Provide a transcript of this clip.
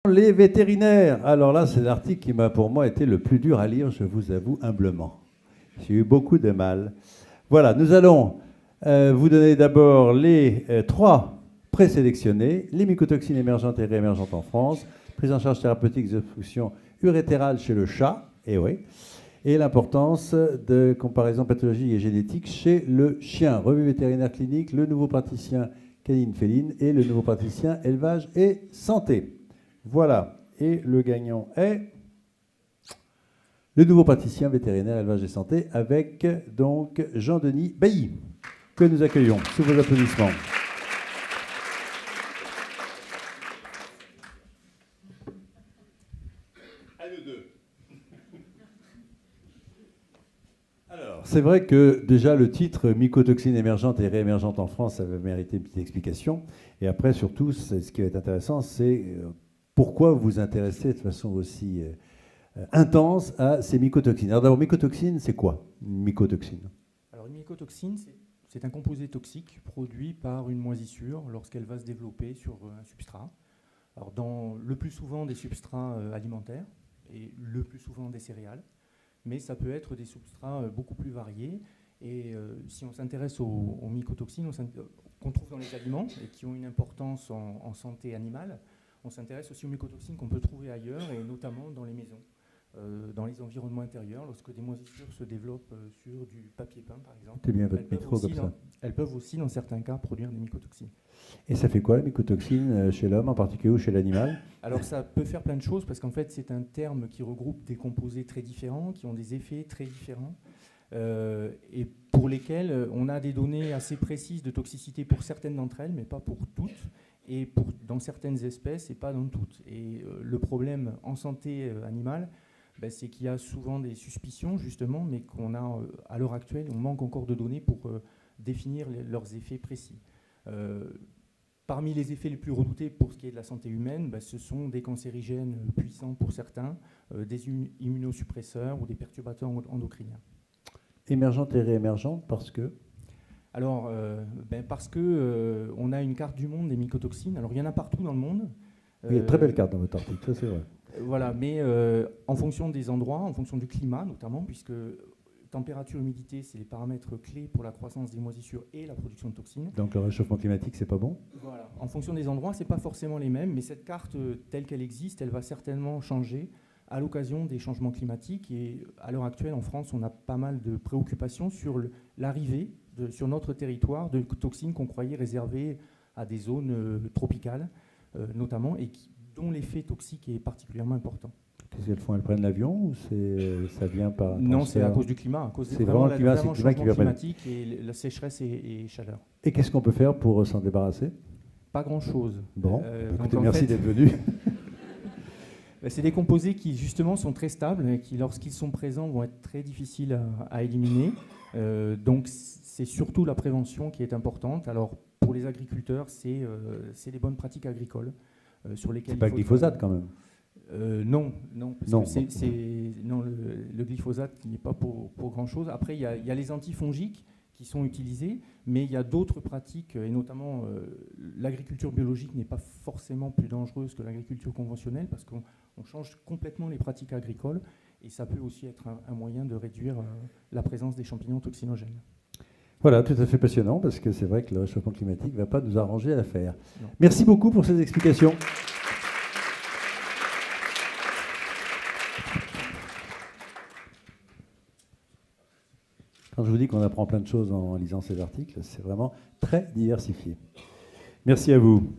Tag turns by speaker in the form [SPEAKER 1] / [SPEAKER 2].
[SPEAKER 1] Les vétérinaires. Alors là, c'est l'article qui m'a pour moi été le plus dur à lire, je vous avoue humblement. J'ai eu beaucoup de mal. Voilà, nous allons vous donner d'abord les trois présélectionnés, les mycotoxines émergentes et réémergentes en France, prise en charge thérapeutique des obstructions urétérales chez le chat, et oui, et l'importance de comparaison pathologique et génétique chez le chien. Revue vétérinaire clinique, le nouveau praticien canine féline et le nouveau praticien élevage et santé. Voilà, et le gagnant est le nouveau praticien vétérinaire élevage et santé avec donc Jean-Denis Bailly, que nous accueillons sous vos applaudissements. À nous deux. Alors, c'est vrai que déjà le titre mycotoxine émergente et réémergente en France, ça va mériter une petite explication. Et après, surtout, ce qui va être intéressant, c'est pourquoi vous vous intéressez de façon aussi intense à ces mycotoxines. Alors d'abord, mycotoxine, c'est quoi une mycotoxine?
[SPEAKER 2] Alors une mycotoxine, c'est un composé toxique produit par une moisissure lorsqu'elle va se développer sur un substrat. Alors le plus souvent des substrats alimentaires et le plus souvent des céréales, mais ça peut être des substrats beaucoup plus variés. Et si on s'intéresse aux mycotoxines qu'on trouve dans les aliments et qui ont une importance en santé animale, on s'intéresse aussi aux mycotoxines qu'on peut trouver ailleurs et notamment dans les maisons, dans les environnements intérieurs, lorsque des moisissures se développent sur du papier peint par exemple.
[SPEAKER 1] C'est bien votre micro comme ça.
[SPEAKER 2] Elles peuvent aussi dans certains cas produire des mycotoxines.
[SPEAKER 1] Et ça fait quoi la mycotoxine chez l'homme en particulier ou chez l'animal?
[SPEAKER 2] Alors ça peut faire plein de choses parce qu'en fait c'est un terme qui regroupe des composés très différents, qui ont des effets très différents. Et pour lesquels on a des données assez précises de toxicité pour certaines d'entre elles, mais pas pour toutes, et dans certaines espèces et pas dans toutes. Et le problème en santé animale, c'est qu'il y a souvent des suspicions, justement, mais qu'on a à l'heure actuelle, on manque encore de données pour définir leurs effets précis. Parmi les effets les plus redoutés pour ce qui est de la santé humaine, ce sont des cancérigènes puissants pour certains, des immunosuppresseurs ou des perturbateurs endocriniens.
[SPEAKER 1] Émergente et réémergente parce que
[SPEAKER 2] Alors, parce que on a une carte du monde des mycotoxines. Alors, il y en a partout dans le monde.
[SPEAKER 1] Il y a une très belle carte dans votre article, ça c'est vrai.
[SPEAKER 2] Voilà, mais en fonction des endroits, en fonction du climat notamment, puisque température, humidité, c'est les paramètres clés pour la croissance des moisissures et la production de toxines.
[SPEAKER 1] Donc le réchauffement climatique, c'est pas bon?
[SPEAKER 2] Voilà. En fonction des endroits, c'est pas forcément les mêmes, mais cette carte telle qu'elle existe, elle va certainement changer à l'occasion des changements climatiques. Et à l'heure actuelle, en France, on a pas mal de préoccupations sur l'arrivée sur notre territoire de toxines qu'on croyait réservées à des zones tropicales, notamment, et dont l'effet toxique est particulièrement important.
[SPEAKER 1] Qu'est-ce qu'elles font? Elles prennent l'avion ou ça vient par...
[SPEAKER 2] Non, c'est à cause du climat, à cause
[SPEAKER 1] c'est vraiment le climat,
[SPEAKER 2] changement climatique et la sécheresse et chaleur.
[SPEAKER 1] Et qu'est-ce qu'on peut faire pour s'en débarrasser?
[SPEAKER 2] Pas grand-chose.
[SPEAKER 1] Bon, écoutez, merci d'être venu.
[SPEAKER 2] C'est des composés qui, justement, sont très stables et qui, lorsqu'ils sont présents, vont être très difficiles à éliminer. Donc, c'est surtout la prévention qui est importante. Alors, pour les agriculteurs, c'est les bonnes pratiques agricoles sur lesquelles...
[SPEAKER 1] C'est pas le glyphosate, quand même?
[SPEAKER 2] Non, parce
[SPEAKER 1] non.
[SPEAKER 2] que non, le glyphosate n'est pas pour grand-chose. Après, il y a les antifongiques qui sont utilisés, mais il y a d'autres pratiques, et notamment l'agriculture biologique n'est pas forcément plus dangereuse que l'agriculture conventionnelle, parce qu'on change complètement les pratiques agricoles, et ça peut aussi être un moyen de réduire la présence des champignons toxinogènes.
[SPEAKER 1] Voilà, tout à fait passionnant, parce que c'est vrai que le réchauffement climatique ne va pas nous arranger l'affaire. Merci beaucoup pour ces explications. Quand je vous dis qu'on apprend plein de choses en lisant ces articles, c'est vraiment très diversifié. Merci à vous.